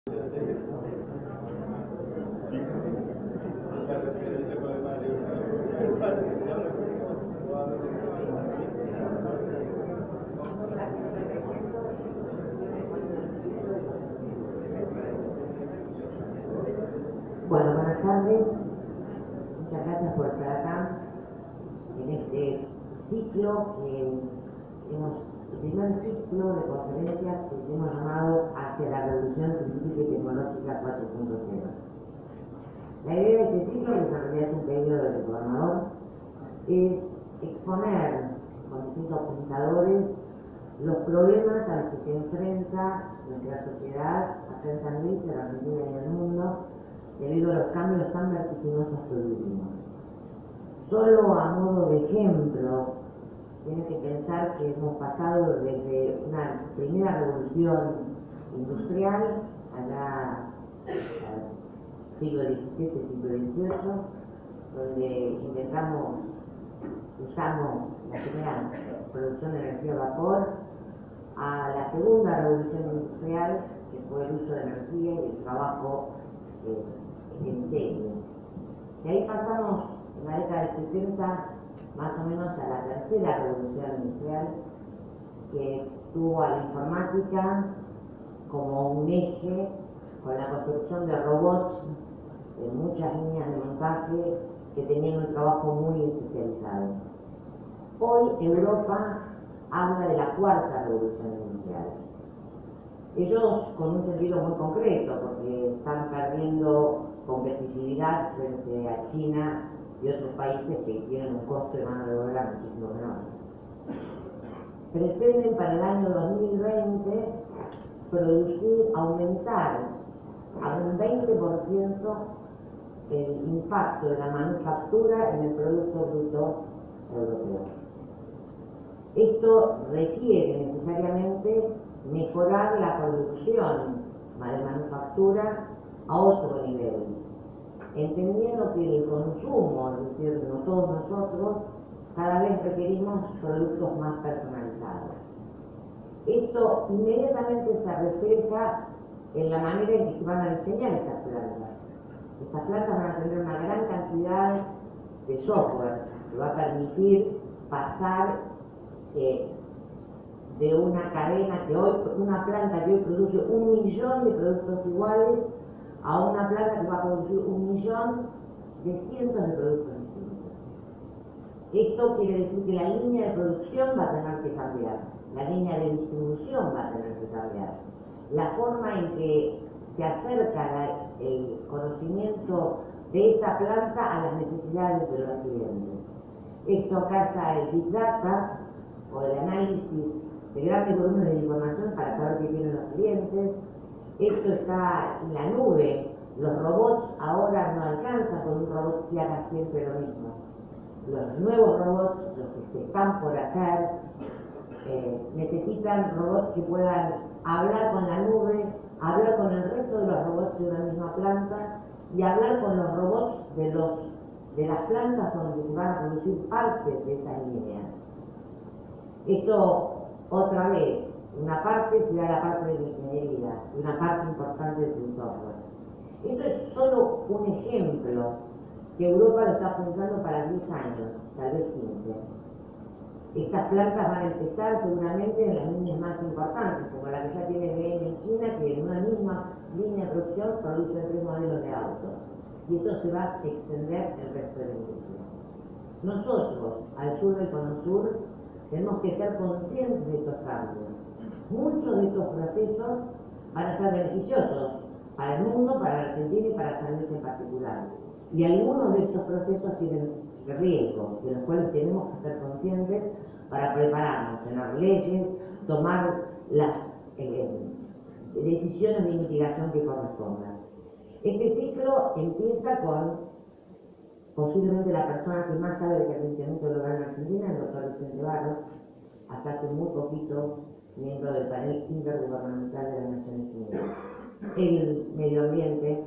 Bueno, buenas tardes. Muchas gracias por estar acá en este ciclo el primer ciclo de conferencias que hemos llamado Hacia la Revolución Científica y Tecnológica 4.0. La idea de este ciclo, que en realidad es un pedido del gobernador, es exponer con distintos pensadores los problemas a los que se enfrenta nuestra sociedad acá en San Luis, en la Argentina y en el mundo, debido a los cambios tan vertiginosos que vivimos. Solo a modo de ejemplo, tienen que pensar que hemos pasado desde una primera revolución industrial allá al siglo XVII, siglo XVIII, donde usamos la primera producción de energía a vapor, a la segunda revolución industrial, que fue el uso de energía y el trabajo en serio. De ahí pasamos en la década del 70 más o menos a la tercera revolución industrial, que tuvo a la informática como un eje, con la construcción de robots en muchas líneas de montaje que tenían un trabajo muy especializado. Hoy Europa habla de la cuarta revolución industrial. Ellos con un sentido muy concreto, porque están perdiendo competitividad frente a China y otros países que tienen un costo de mano de obra muchísimo menor. Pretenden para el año 2020 aumentar a un 20% el impacto de la manufactura en el Producto Bruto Europeo. Esto requiere necesariamente mejorar la producción de manufactura a otro nivel, entendiendo que el consumo, es decir, no todos nosotros, cada vez requerimos productos más personalizados. Esto inmediatamente se refleja en la manera en que se van a diseñar estas plantas. Estas plantas van a tener una gran cantidad de software que va a permitir pasar de una cadena una planta que hoy produce 1 millón de productos iguales a una planta que va a producir 1 millón de cientos de productos distintos. Esto quiere decir que la línea de producción va a tener que cambiar, la línea de distribución va a tener que cambiar, la forma en que se acerca el conocimiento de esa planta a las necesidades de los clientes. Esto acá está el Big Data, o el análisis de grandes volúmenes de información para saber qué tienen los clientes. Esto está en la nube. Los robots ahora no alcanzan con un robot que haga siempre lo mismo. Los nuevos robots, los que se están por hacer, necesitan robots que puedan hablar con la nube, hablar con el resto de los robots de una misma planta y hablar con los robots de las plantas donde se van a producir partes de esas líneas. Esto, otra vez, una parte será la parte de la ingeniería, una parte importante del software. Esto es solo un ejemplo que Europa lo está pensando para 10 años, tal vez 15. Estas plantas van a empezar seguramente en las líneas más importantes, como la que ya tiene BM en China, que en una misma línea de producción produce 3 modelos de autos. Y esto se va a extender el resto de la industria. Nosotros, al sur del Cono Sur, tenemos que ser conscientes de estos cambios. Muchos de estos procesos van a ser beneficiosos para el mundo, para la Argentina y para San Luis en particular. Y algunos de estos procesos tienen riesgos, de los cuales tenemos que ser conscientes para prepararnos, tener leyes, tomar las decisiones de mitigación que correspondan. Este ciclo empieza con posiblemente la persona que más sabe de calentamiento global en Argentina, el doctor Vicente Barros, hasta hace muy poquito miembro del panel intergubernamental de las Naciones Unidas. El medio ambiente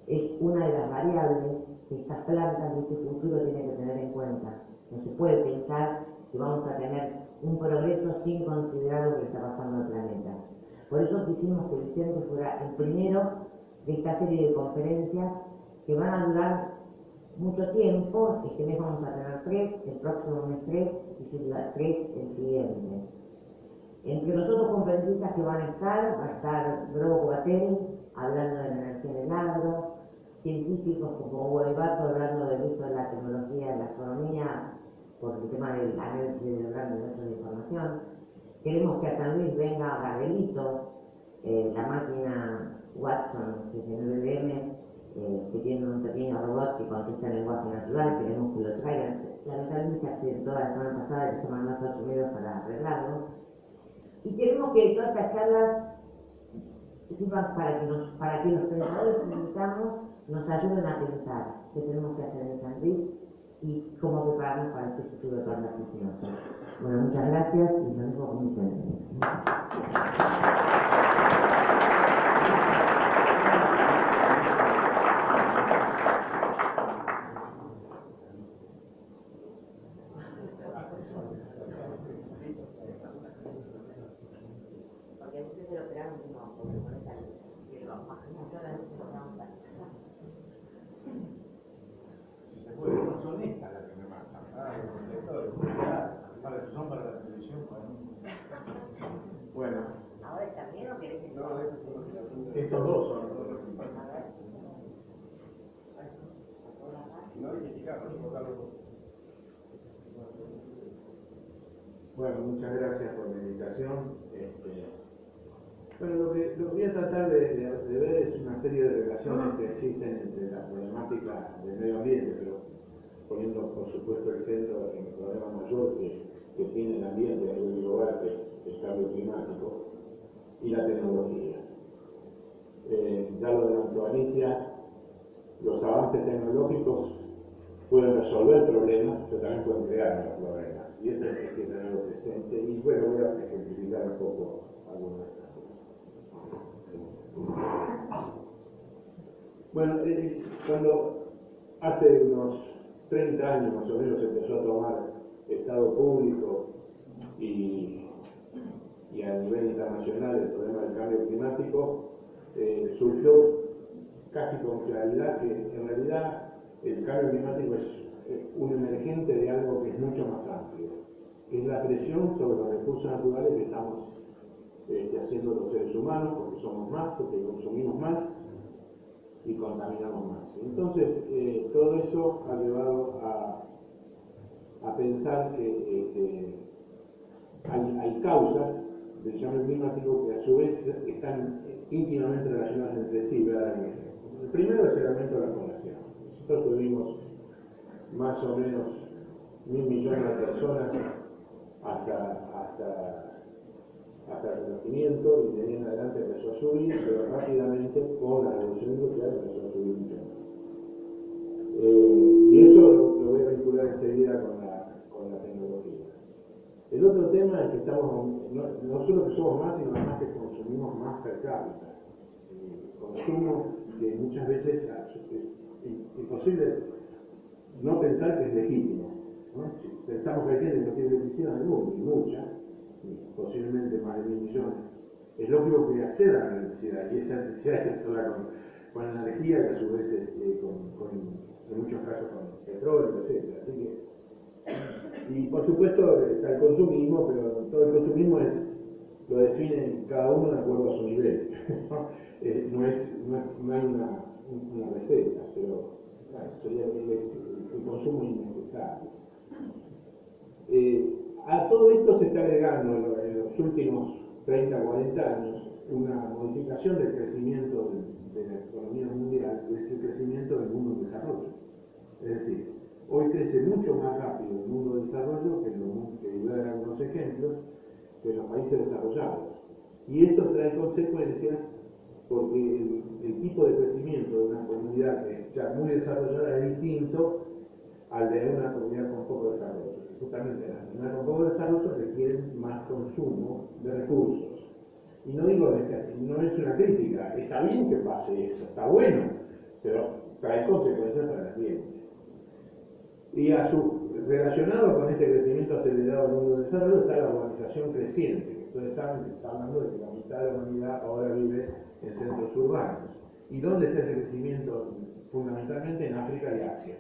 es una de las variables que estas plantas de este futuro tienen que tener en cuenta. No se puede pensar que vamos a tener un progreso sin considerar lo que está pasando en el planeta. Por eso quisimos que Vicente fuera el primero de esta serie de conferencias que van a durar mucho tiempo. Este mes vamos a tener 3, el próximo mes 3 y 3 el siguiente. Entre los otros conferencistas que van a estar Grobo Covatel, hablando de la energía en el agro, científicos como Hugo Levato hablando del uso de la tecnología en la astronomía por el tema del análisis de los grandes datos de información. Queremos que a San Luis venga Gabrielito, la máquina Watson, que es de 9DM, que tiene un pequeño robot que contesta en lenguaje natural. Queremos que lo traigan. Lamentablemente se accidentó la semana pasada y se mandó a Estados Unidos para arreglarlo. Y queremos que todas estas charlas sirvan para que los pensadores que invitamos nos ayuden a pensar qué tenemos que hacer en San Luis y cómo prepararnos para este futuro tan vertiginoso. Bueno, muchas gracias y nos dejo con Vicente. Porque a veces se lo esperamos y no, porque no está bien. Pero muchas veces se lo esperamos. No son estas las que me matan. Los lectores, son para la televisión. Bueno. ¿Ahora está bien o querés que no, estos dos son. No hay que quitarlos, bueno, muchas gracias por la invitación. Bueno, lo que voy a tratar de ver es una serie de relaciones que existen entre la problemática del medio ambiente, pero poniendo por supuesto el centro en el problema mayor que tiene el ambiente a nivel global, que es el cambio climático, y la tecnología. Ya lo adelantó Alicia, los avances tecnológicos pueden resolver problemas, pero también pueden crear nuevos problemas, y eso hay que tenerlo presente. Y bueno, voy a ejemplificar un poco algunas de estas cosas. Bueno, cuando hace unos 30 años más o menos empezó a tomar estado público y a nivel internacional el problema del cambio climático, surgió casi con claridad que en realidad el cambio climático es un emergente de algo que es mucho más amplio, que es la presión sobre los recursos naturales que estamos haciendo los seres humanos, porque somos más, porque consumimos más y contaminamos más. Entonces, todo eso ha llevado a pensar que hay causas del cambio climático que a su vez están íntimamente relacionadas entre sí. El primero es el aumento de la población. Nosotros tuvimos más o menos 1.000 millones de personas hasta el Renacimiento, y de ahí en adelante empezó a subir, pero rápidamente con la revolución industrial empezó a subir mucho más. Y eso lo voy a vincular enseguida con la tecnología. El otro tema es que estamos, no solo que somos más, sino además que consumimos más per cápita. Consumo que muchas veces es imposible no pensar que es legítimo, ¿no? Si pensamos que hay gente que no tiene electricidad en el mundo, y mucha, posiblemente más de 1.000 millones, es lógico que acceda a la electricidad, y esa electricidad es sola con energía, que a su vez en muchos casos con petróleo, etc. Así que, y por supuesto está el consumismo, pero todo el consumismo lo define cada uno de acuerdo a su nivel. No hay una receta, pero bueno, sería el consumo innecesario. A todo esto se está agregando en los últimos 30 o 40 años una modificación del crecimiento de la economía mundial, que es el crecimiento del mundo en desarrollo. Es decir, hoy crece mucho más rápido el mundo de desarrollo, que voy a dar algunos ejemplos, que en los países desarrollados. Y esto trae consecuencias porque el tipo de crecimiento de una comunidad que es ya muy desarrollada es distinto al de una comunidad con poco desarrollo. Justamente las comunidades con poco desarrollo requieren más consumo de recursos. Y no digo, no es una crítica, está bien que pase eso, está bueno, pero trae consecuencias para el ambiente. Y relacionado con este crecimiento acelerado del mundo del desarrollo está la urbanización creciente, que ustedes saben que está hablando de que la mitad mitad de la humanidad ahora vive en centros urbanos. ¿Y dónde está ese crecimiento? Fundamentalmente en África y Asia.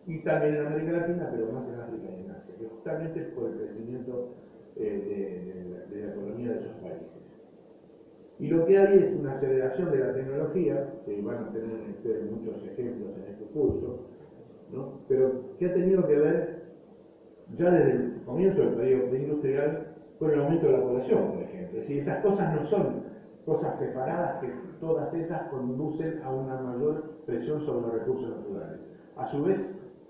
Y también en América Latina, pero más en África y en Asia, que justamente por el crecimiento de la economía de esos países. Y lo que hay es una aceleración de la tecnología, que van a tener ustedes muchos ejemplos en este curso, ¿no? Pero que ha tenido que ver ya desde el comienzo del periodo preindustrial con el aumento de la población, por ejemplo. Es decir, estas cosas no son cosas separadas, que todas esas conducen a una mayor presión sobre los recursos naturales. A su vez,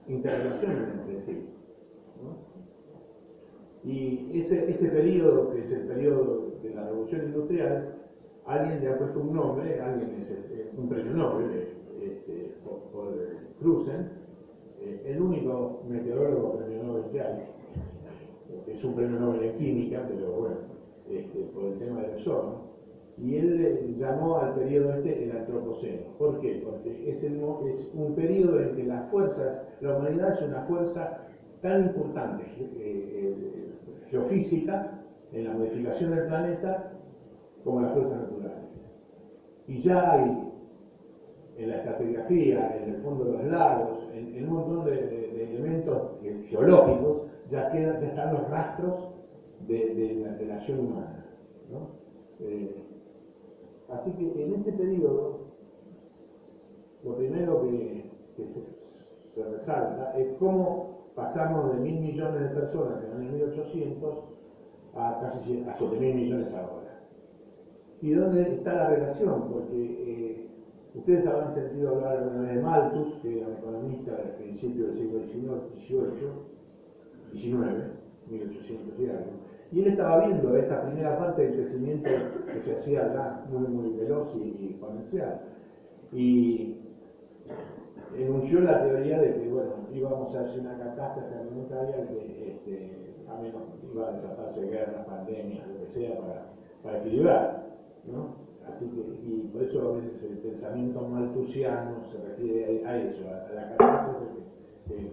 interrelacionan entre sí, ¿no? Y ese periodo, que es el periodo de la revolución industrial, alguien le ha puesto un nombre, un premio Nobel, por Cruzen, el único meteorólogo premio Nobel que hay. Es un premio Nobel en química, pero bueno, por el tema del ozono. Y él llamó al periodo el Antropoceno. ¿Por qué? Porque es un periodo en que la humanidad es una fuerza tan importante geofísica en la modificación del planeta como las fuerzas naturales. Y ya hay en la estratigrafía, en el fondo de los lagos, en un montón de elementos geológicos, ya están los rastros de la acción humana, ¿no? Así que en este periodo, lo primero que se resalta es cómo pasamos de 1.000 millones de personas en el año 1800 a casi a 7.000 millones ahora. ¿Y dónde está la relación? Porque ustedes habrán sentido hablar alguna vez de Malthus, que era un economista del principio del siglo XIX, 1800 y algo. Y él estaba viendo esta primera parte del crecimiento que se hacía ya muy veloz y exponencial. Y enunció la teoría de que, bueno, íbamos a hacer una catástrofe alimentaria que a menos iba a desatarse guerras, pandemias, lo que sea, para equilibrar, ¿no? Así que, y por eso a veces el pensamiento malthusiano se refiere a eso, a la catástrofe que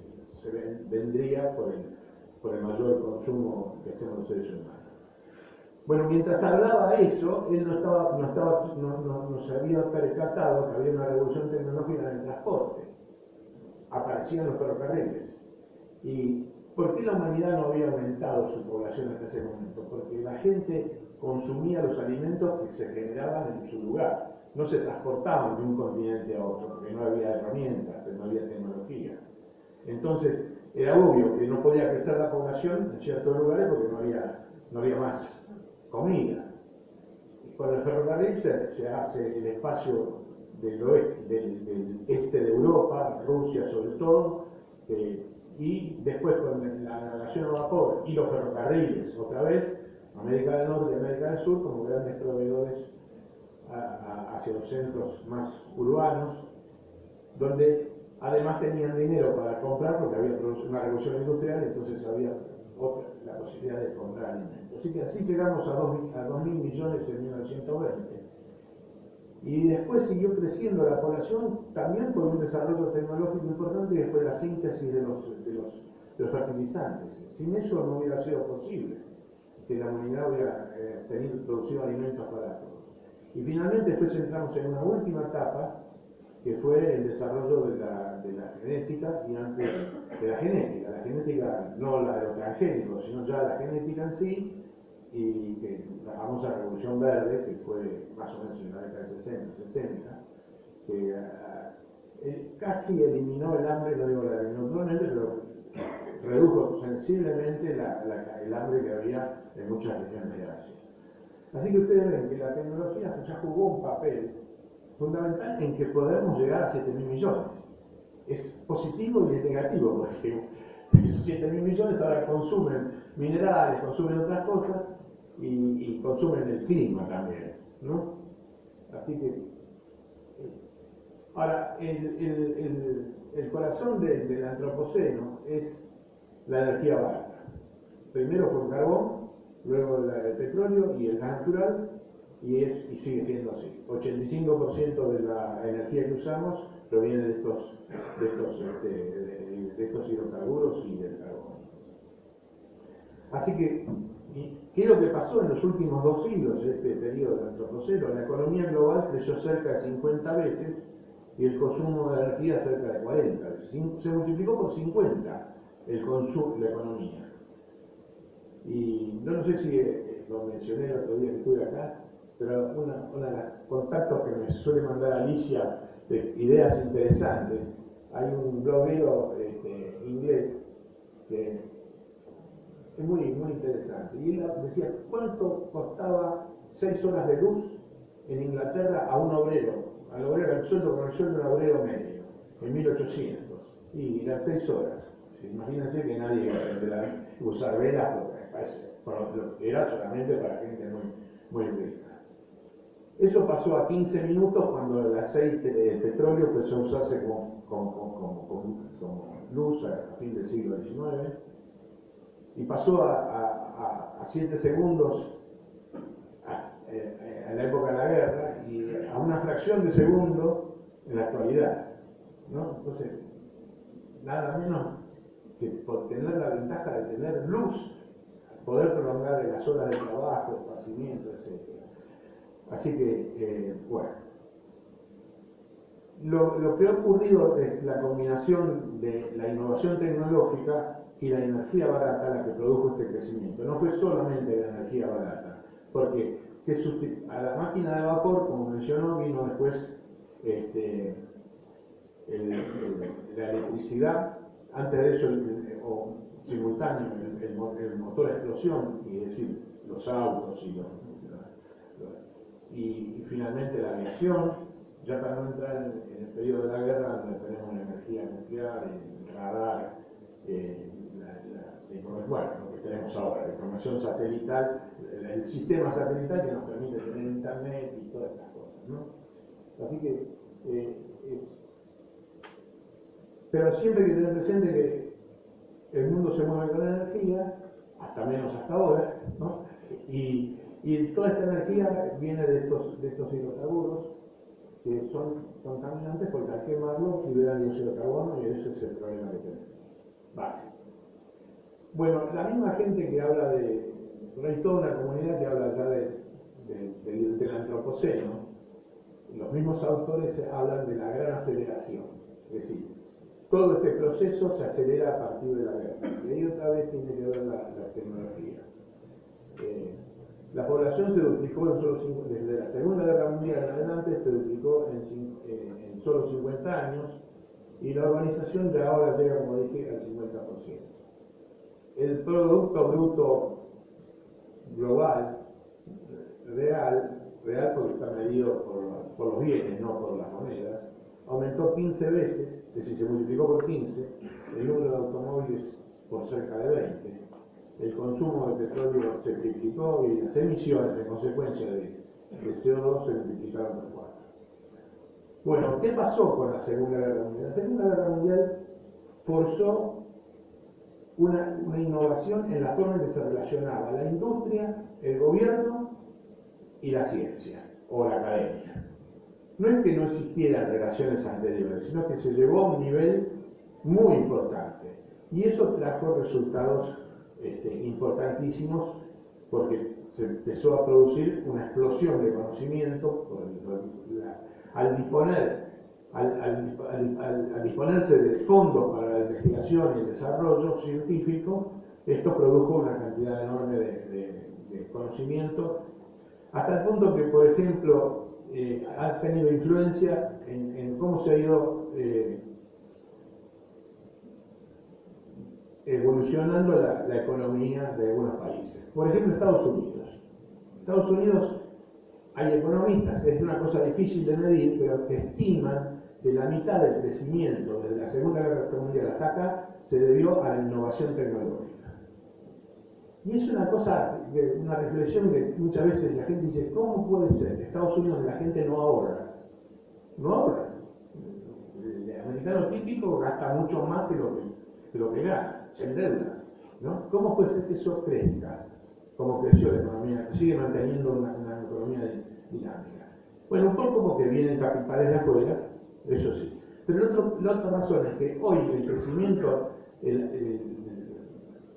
vendría por el mayor consumo que hacemos los seres humanos. Bueno, mientras hablaba eso, él no se había percatado que había una revolución tecnológica en el transporte. Aparecían los ferrocarriles. ¿Y por qué la humanidad no había aumentado su población hasta ese momento? Porque la gente consumía los alimentos que se generaban en su lugar. No se transportaban de un continente a otro, porque no había herramientas, no había tecnología. Entonces, era obvio que no podía crecer la población en ciertos lugares porque no había más comida. Y con el ferrocarril se hace el espacio del este de Europa, Rusia sobre todo, y después con la navegación a vapor y los ferrocarriles, otra vez, América del Norte y América del Sur como grandes proveedores hacia los centros más urbanos, donde además tenían dinero para comprar porque había una revolución industrial, entonces había la posibilidad de comprar alimentos. Así llegamos a 2.000 millones en 1920. Y después siguió creciendo la población también por un desarrollo tecnológico importante que fue la síntesis de los fertilizantes. Sin eso no hubiera sido posible que la humanidad hubiera producido alimentos para todos. Y finalmente después entramos en una última etapa que fue el desarrollo de la genética y antes de la genética no la de los transgénicos, sino ya la genética en sí, y que la famosa Revolución Verde, que fue más o menos en la década de 60, 70, que casi eliminó el hambre, no digo la eliminó totalmente, pero redujo sensiblemente el hambre que había en muchas regiones de Asia. Así que ustedes ven que la tecnología ya jugó un papel fundamental en que podemos llegar a 7.000 millones. Es positivo y es negativo, porque esos 7.000 millones ahora consumen minerales, consumen otras cosas y consumen el clima también, ¿no? Así que, ahora, el corazón del antropoceno es la energía barata. Primero fue el carbón, luego el petróleo y el gas natural, y sigue siendo así. 85% de la energía que usamos proviene de estos hidrocarburos y del carbón. Así que ¿Y qué es lo que pasó en los últimos 2 siglos, este periodo del antropoceno? La economía global creció cerca de 50 veces y el consumo de energía cerca de 40 veces. Se multiplicó por 50 el consumo, la economía. Y yo no sé si lo mencioné el otro día que estuve acá, pero uno de los contactos que me suele mandar Alicia de ideas interesantes, hay un bloguero inglés que es muy interesante. Y él decía, ¿cuánto costaba 6 horas de luz en Inglaterra a un obrero? Al obrero, el sueldo con el sueldo de un obrero medio, en 1800. Y eran 6 horas. Imagínense que nadie iba a aprender a usar velas, porque era solamente para gente muy rica. Eso pasó a 15 minutos cuando el aceite de petróleo empezó a usarse como luz a fin del siglo XIX. Y pasó a 7 segundos a la época de la guerra y a una fracción de segundo en la actualidad, ¿no? Entonces, nada menos que por tener la ventaja de tener luz, poder prolongar las horas de trabajo, esparcimiento, etc. Así que, bueno, lo que ha ocurrido es la combinación de la innovación tecnológica y la energía barata la que produjo este crecimiento. No fue solamente la energía barata, porque a la máquina de vapor, como mencionó, vino después la electricidad, antes de eso, o simultáneo, el motor a explosión, y es decir, los autos y finalmente la aviación, ya para no entrar en el periodo de la guerra, donde tenemos la energía nuclear, el radar, bueno, lo que tenemos ahora, la información satelital, el sistema satelital que nos permite tener internet y todas estas cosas, ¿no? Así que, pero siempre hay que tener presente que el mundo se mueve con energía, hasta menos hasta ahora, ¿no? Y toda esta energía viene de estos hidrocarburos que son contaminantes porque al quemarlos liberan dióxido de carbono y ese es el problema que tenemos. Básico. Bueno, la misma gente que habla hay toda una comunidad que habla ya del antropoceno, los mismos autores hablan de la gran aceleración, es decir, todo este proceso se acelera a partir de la guerra, y ahí otra vez tiene que ver la tecnología. La población se duplicó desde la Segunda Guerra Mundial en adelante, se duplicó en solo 50 años, y la urbanización ya ahora llega, como dije, al 50%. El Producto Bruto Global, real porque está medido por los bienes, no por las monedas, aumentó 15 veces, es decir, se multiplicó por 15, el número de automóviles por cerca de 20, el consumo de petróleo se triplicó y las emisiones en consecuencia de CO2 se multiplicaron por 4. Bueno, ¿qué pasó con la Segunda Guerra Mundial? La Segunda Guerra Mundial forzó una innovación en la forma en que se relacionaba la industria, el gobierno y la ciencia, o la academia. No es que no existieran relaciones anteriores, sino que se llevó a un nivel muy importante. Y eso trajo resultados importantísimos, porque se empezó a producir una explosión de conocimiento al disponerse de fondos para la investigación y el desarrollo científico. Esto produjo una cantidad enorme de conocimiento, hasta el punto que, por ejemplo, ha tenido influencia en cómo se ha ido evolucionando la economía de algunos países. Por ejemplo, Estados Unidos. Estados Unidos, hay economistas, es una cosa difícil de medir, pero que estiman que la mitad del crecimiento desde la Segunda Guerra Mundial hasta acá se debió a la innovación tecnológica. Y es una cosa, una reflexión que muchas veces la gente dice, ¿cómo puede ser que Estados Unidos la gente no ahorra? No ahorra. El americano típico gasta mucho más que lo que gana, se endeuda, ¿no? ¿Cómo puede ser que eso crezca? Como creció la economía, sigue manteniendo una economía dinámica. Bueno, un poco porque vienen capitales de afuera, eso sí. Pero la otra razón es que hoy el crecimiento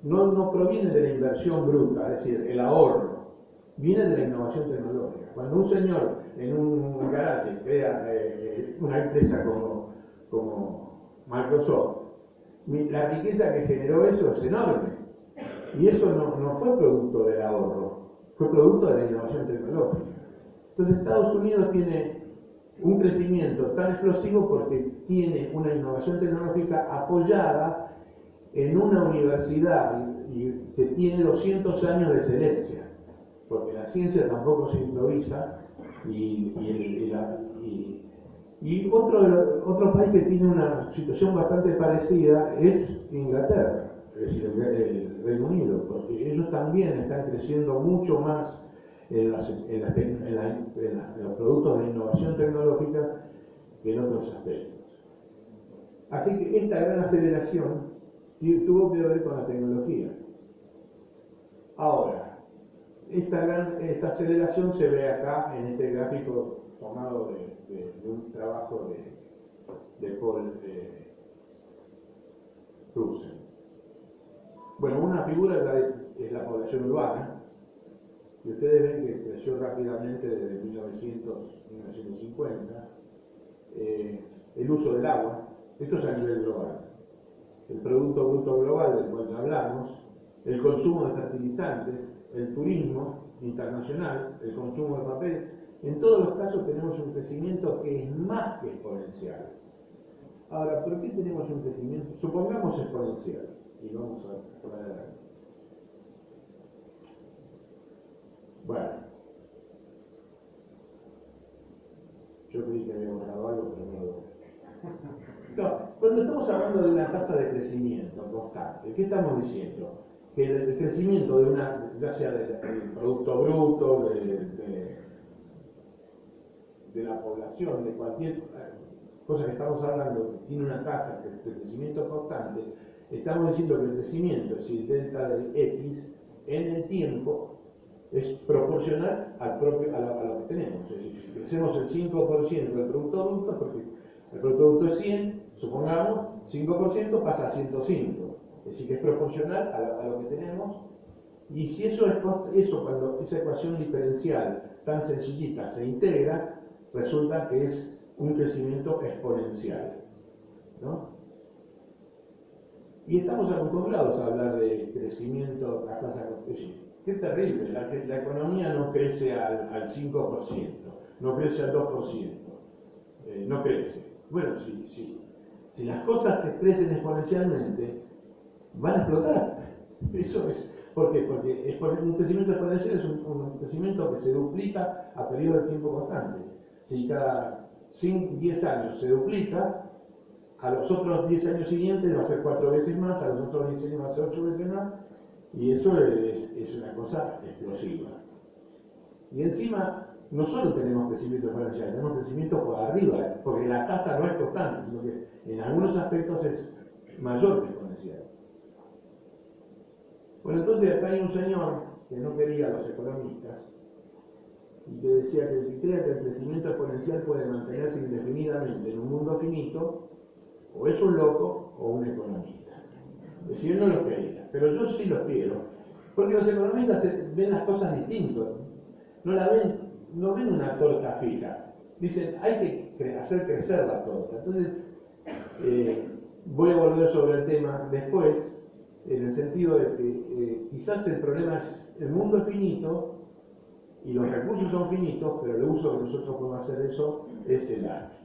no proviene de la inversión bruta, es decir, el ahorro, viene de la innovación tecnológica. Cuando un señor en un garaje crea una empresa como Microsoft, la riqueza que generó eso es enorme. Y eso no fue producto del ahorro, fue producto de la innovación tecnológica. Entonces Estados Unidos tiene un crecimiento tan explosivo porque tiene una innovación tecnológica apoyada en una universidad y que tiene 200 años de excelencia, porque la ciencia tampoco se improvisa y otro país que tiene una situación bastante parecida es Inglaterra, es decir, el Reino Unido, porque ellos también están creciendo mucho más en los productos de innovación tecnológica que en otros aspectos. Así que esta gran aceleración tuvo que ver con la tecnología. Ahora, esta aceleración se ve acá en este gráfico tomado de un trabajo de Paul Russell. Bueno, una figura es la población urbana, y ustedes ven que creció rápidamente desde 1950. El uso del agua, esto es a nivel global. El Producto Bruto Global del cual ya hablamos, el consumo de fertilizantes, el turismo internacional, el consumo de papel. En todos los casos tenemos un crecimiento que es más que exponencial. Ahora, ¿por qué tenemos un crecimiento? Supongamos exponencial, y vamos a poner adelante. Bueno, yo creí que había borrado algo, pero no lo borré. No, cuando estamos hablando de una tasa de crecimiento constante, ¿qué estamos diciendo? Que el crecimiento de ya sea del Producto Bruto, de la población, de cualquier cosa que estamos hablando, que tiene una tasa de crecimiento constante, estamos diciendo que el crecimiento, es decir, delta de X, en el tiempo, es proporcional a lo que tenemos. Es decir, si crecemos el 5% del Producto Bruto, porque el Producto Bruto es 100, supongamos, 5% pasa a 105. Es decir, que es proporcional a lo que tenemos. Y si cuando esa ecuación diferencial tan sencillita se integra, resulta que es un crecimiento exponencial, ¿no? Y estamos acostumbrados a hablar de crecimiento a tasa constante. Qué terrible, la economía no crece al 5%, no crece al 2%, no crece. Bueno, si las cosas se crecen exponencialmente, van a explotar. Eso es. ¿Por qué? Porque un crecimiento exponencial es un crecimiento que se duplica a periodo de tiempo constante. Si cada 10 años se duplica, a los otros 10 años siguientes va a ser 4 veces más, a los otros 10 años va a ser 8 veces más, y eso es una cosa explosiva. Y encima, no solo tenemos crecimiento exponencial, tenemos crecimiento por arriba, porque la tasa no es constante, sino que en algunos aspectos es mayor que exponencial. Bueno, entonces acá hay un señor que no quería a los economistas y que decía que si crea que el crecimiento exponencial puede mantenerse indefinidamente en un mundo finito, o es un loco o un economista. Es decir, él no los quería, pero yo sí los quiero, porque los economistas ven las cosas distintas, no ven una torta fija, dicen hay que hacer crecer la torta. Entonces, voy a volver sobre el tema después, en el sentido de que quizás el problema es el mundo es finito y los recursos son finitos, pero el uso que nosotros podemos hacer de eso es el arte.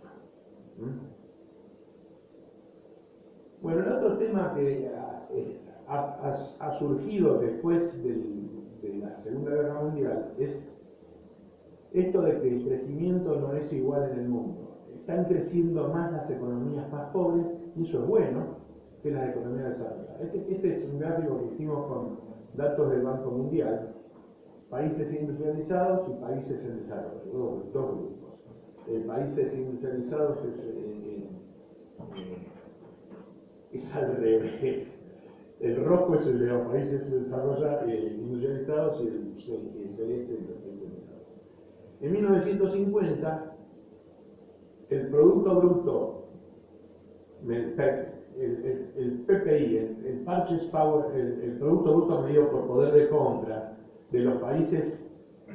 Bueno, el otro tema que ha surgido después de la Segunda Guerra Mundial es esto de que el crecimiento no es igual en el mundo. Están creciendo más las economías más pobres, y eso es bueno, que las economías desarrolladas. Este es un gráfico que hicimos con datos del Banco Mundial, países industrializados y países en desarrollo, dos grupos. Países industrializados es al revés. El rojo es el de los países industrializados y el celeste de los países desarrollados. En 1950, el Producto Bruto el PPI, el Purchase Power, el Producto Bruto Medido por Poder de Compra de los países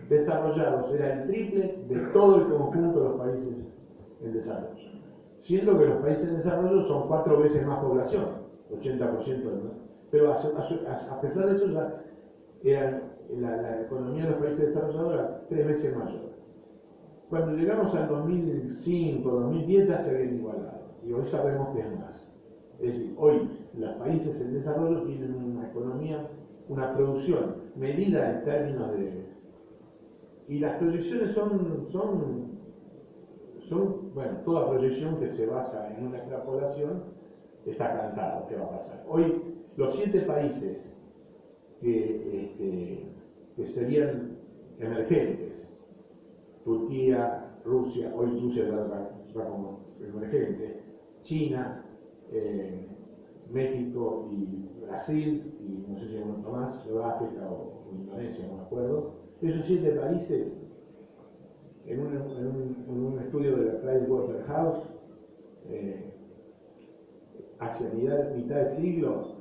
desarrollados era el triple de todo el conjunto de los países en desarrollo. Siendo que los países en desarrollo son 4 veces más población, 80% más. Pero a pesar de eso ya la economía de los países desarrollados era 3 veces mayor. Cuando llegamos al 2005, 2010 ya se habían igualado, y hoy sabemos que es más. Es decir, hoy los países en desarrollo tienen una economía, una producción medida en términos de... Y las proyecciones son bueno, toda proyección que se basa en una extrapolación está cantado qué va a pasar. Hoy los 7 países que serían emergentes, Turquía, Rusia, hoy Rusia va como emergente, China, México y Brasil, y no sé si hay otro más, Sudáfrica o Indonesia, no me acuerdo. Esos 7 países, en un estudio de la Pricewaterhouse, hacia mitad del siglo,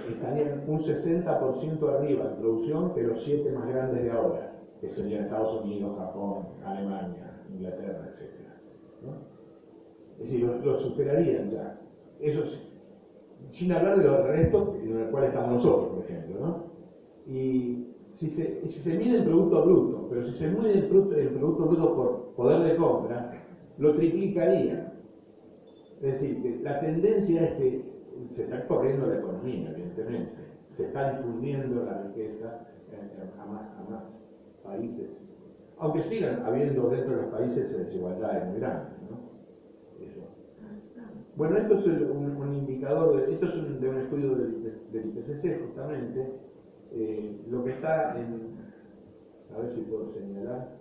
estarían un 60% arriba en producción que los 7 más grandes de ahora, que serían Estados Unidos, Japón, Alemania, Inglaterra, etc. ¿no? Es decir, los superarían ya. Eso sin hablar de los restos en el cual estamos nosotros, por ejemplo, ¿no? Y si se mide el Producto Bruto, pero si se mide el Producto Bruto por poder de compra, lo triplicaría. Es decir, que la tendencia es que se está corriendo la economía, evidentemente, se está difundiendo la riqueza a más países, aunque sigan habiendo dentro de los países desigualdades muy grandes, ¿no? Eso. Bueno, esto es un indicador, esto es de un estudio del IPCC justamente, lo que está en, a ver si puedo señalar,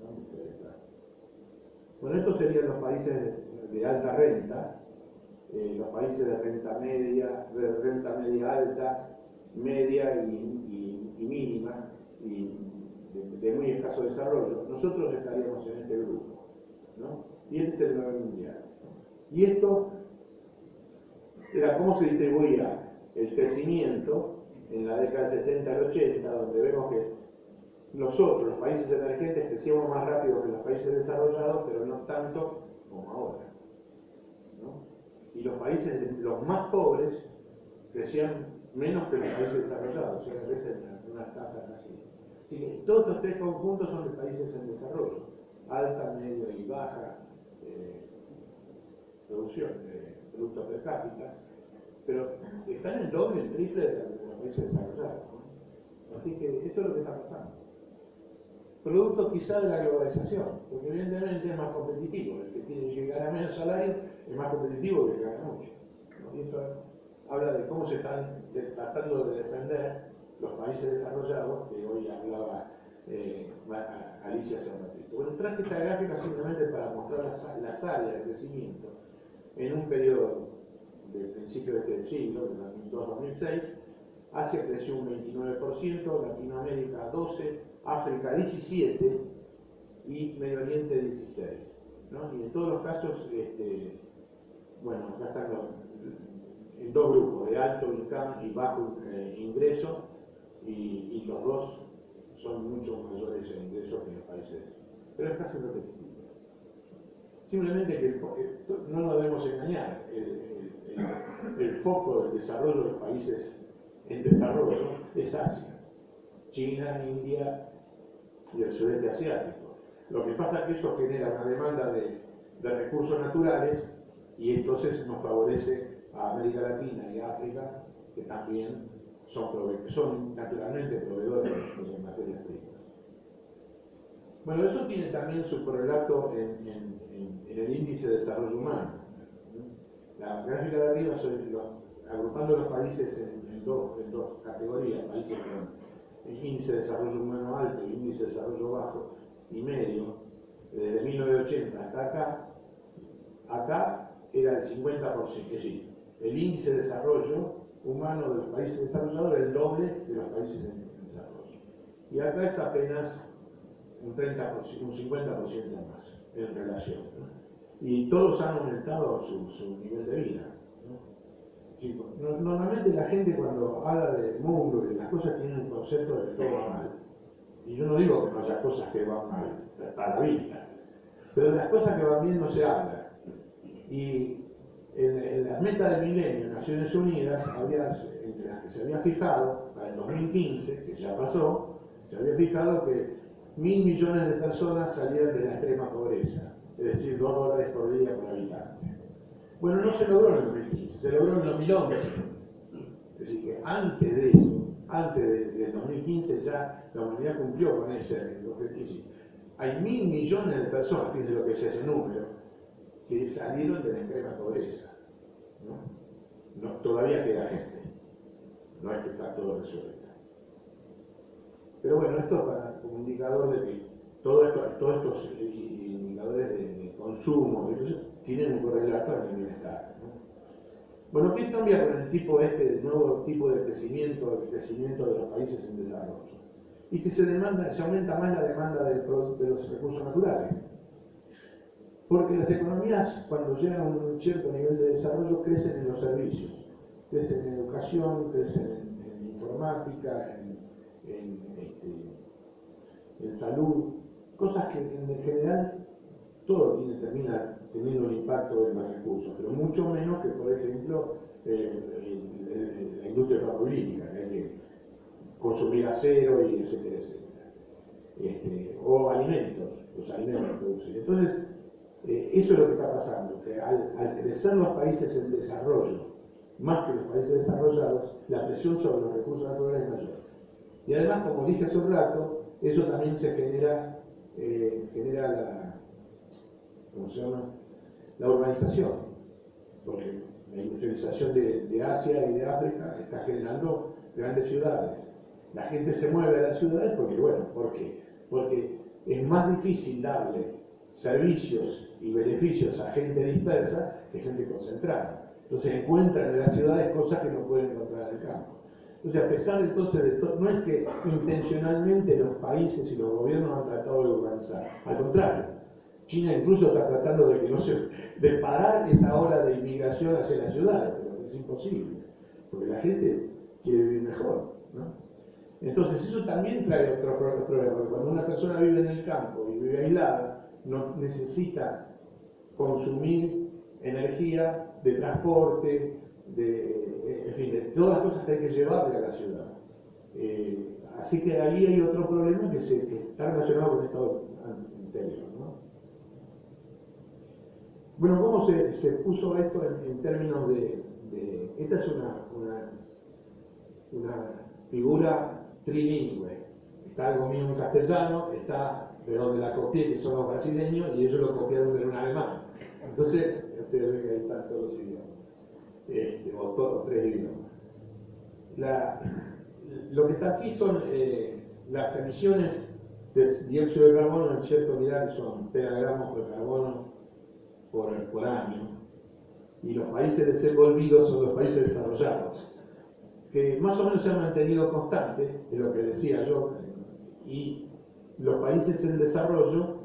¿dónde está? Bueno, estos serían los países de alta renta, los países de renta media alta, media y mínima, y de muy escaso desarrollo. Nosotros estaríamos en este grupo, ¿no? Y este es el nivel mundial. Y esto era cómo se distribuía el crecimiento en la década del 70 al 80, donde vemos que nosotros, los países emergentes, crecíamos más rápido que los países desarrollados, pero no tanto como ahora, ¿no? Y los países, los más pobres, crecían menos que los países desarrollados, o sea, a veces en unas tasas así. Así que todos estos 3 conjuntos son de países en desarrollo, alta, media y baja producción de producto per cápita, pero están el doble, el triple de los países desarrollados, ¿no? Así que eso es lo que está pasando. Producto quizá de la globalización, porque evidentemente es más competitivo. El que tiene que ganar menos salario es más competitivo que el que gana mucho, ¿no? Y eso habla de cómo se están tratando de defender los países desarrollados, que hoy hablaba Alicia hace un ratito. Bueno, traje esta gráfica simplemente para mostrar las áreas de crecimiento en un periodo del principio de este siglo, de 2002-2006. Asia creció un 29%, Latinoamérica 12%, África 17% y Medio Oriente 16%, ¿no? Y en todos los casos, bueno, acá están en 2 grupos, de alto income y bajo ingreso, y los dos son mucho mayores en ingresos que los países, pero es casi repetitivo. Simplemente que no nos debemos engañar, el foco del desarrollo de los países en desarrollo es Asia, China, India y el sudeste asiático. Lo que pasa es que eso genera una demanda de recursos naturales y entonces nos favorece a América Latina y África, que también son naturalmente proveedores de materias primas. Bueno, eso tiene también su correlato en el índice de desarrollo humano. La gráfica de arriba agrupando los países en dos categorías, países con índice de desarrollo humano alto y índice de desarrollo bajo y medio, desde 1980 hasta acá era el 50%, es decir, el índice de desarrollo humano de los países desarrollados era el doble de los países en desarrollo. Y acá es apenas un 30%, un 50% más. en relación, ¿no? Y todos han aumentado su nivel de vida, ¿no? Sí, normalmente la gente cuando habla del mundo y de las cosas tiene un concepto de que todo va mal. Y yo no digo que no haya cosas que van mal, está a la vista. Pero de las cosas que van bien no se habla. Y en la meta del milenio de Naciones Unidas, entre las que se había fijado, para el 2015, que ya pasó, se había fijado que 1.000 millones de personas salían de la extrema pobreza, es decir, $2 por día por habitante. Bueno, no se logró en el 2015, se logró en el 2011. Es decir, que antes de eso, del 2015, ya la humanidad cumplió con ese objetivo. Hay 1.000 millones de personas, fíjense lo que es ese número, que salieron de la extrema pobreza, ¿no? Todavía queda gente, no es que está todo resuelto. Pero bueno, esto es como indicador de que todos estos indicadores de consumo tienen un correlato en el bienestar, ¿no? Bueno, ¿qué cambia con el nuevo tipo de crecimiento, el crecimiento de los países en desarrollo? Y que se aumenta más la demanda de los recursos naturales. Porque las economías, cuando llegan a un cierto nivel de desarrollo, crecen en los servicios, crecen en educación, crecen en informática, en salud, cosas que en general todo termina teniendo un impacto en los recursos, pero mucho menos que, por ejemplo, la industria farmacéutica, que hay que consumir acero y etcétera, etcétera. O alimentos, los alimentos producidos. Entonces, eso es lo que está pasando, que al crecer los países en desarrollo, más que los países desarrollados, la presión sobre los recursos naturales es mayor. Y además, como dije hace un rato, eso también se genera la urbanización, porque la industrialización de Asia y de África está generando grandes ciudades. La gente se mueve a las ciudades porque es más difícil darle servicios y beneficios a gente dispersa que gente concentrada. Entonces encuentran en las ciudades cosas que no pueden encontrar en el campo. Entonces, a pesar entonces de todo, no es que intencionalmente los países y los gobiernos han tratado de urbanizar, al contrario, China incluso está tratando de parar esa ola de inmigración hacia las ciudades, pero es imposible, porque la gente quiere vivir mejor, ¿no? Entonces eso también trae otro problema, porque cuando una persona vive en el campo y vive aislada, no necesita consumir energía de transporte, en fin, de todas las cosas que hay que llevarle a la ciudad. Así que ahí hay otro problema que está relacionado con esto anterior, ¿no? Bueno, ¿cómo se puso esto en términos esta es una figura trilingüe? Está algo mío en castellano, está de donde la copié, que son los brasileños, y ellos lo copiaron de un alemán. Entonces, ustedes ven que ahí están todos los idiomas, o todos 3 idiomas. Lo que está aquí son las emisiones de dióxido de carbono en cierta unidad, que son petagramos por carbono por año, y los países desenvolvidos son los países desarrollados, que más o menos se han mantenido constantes, de lo que decía yo, y los países en desarrollo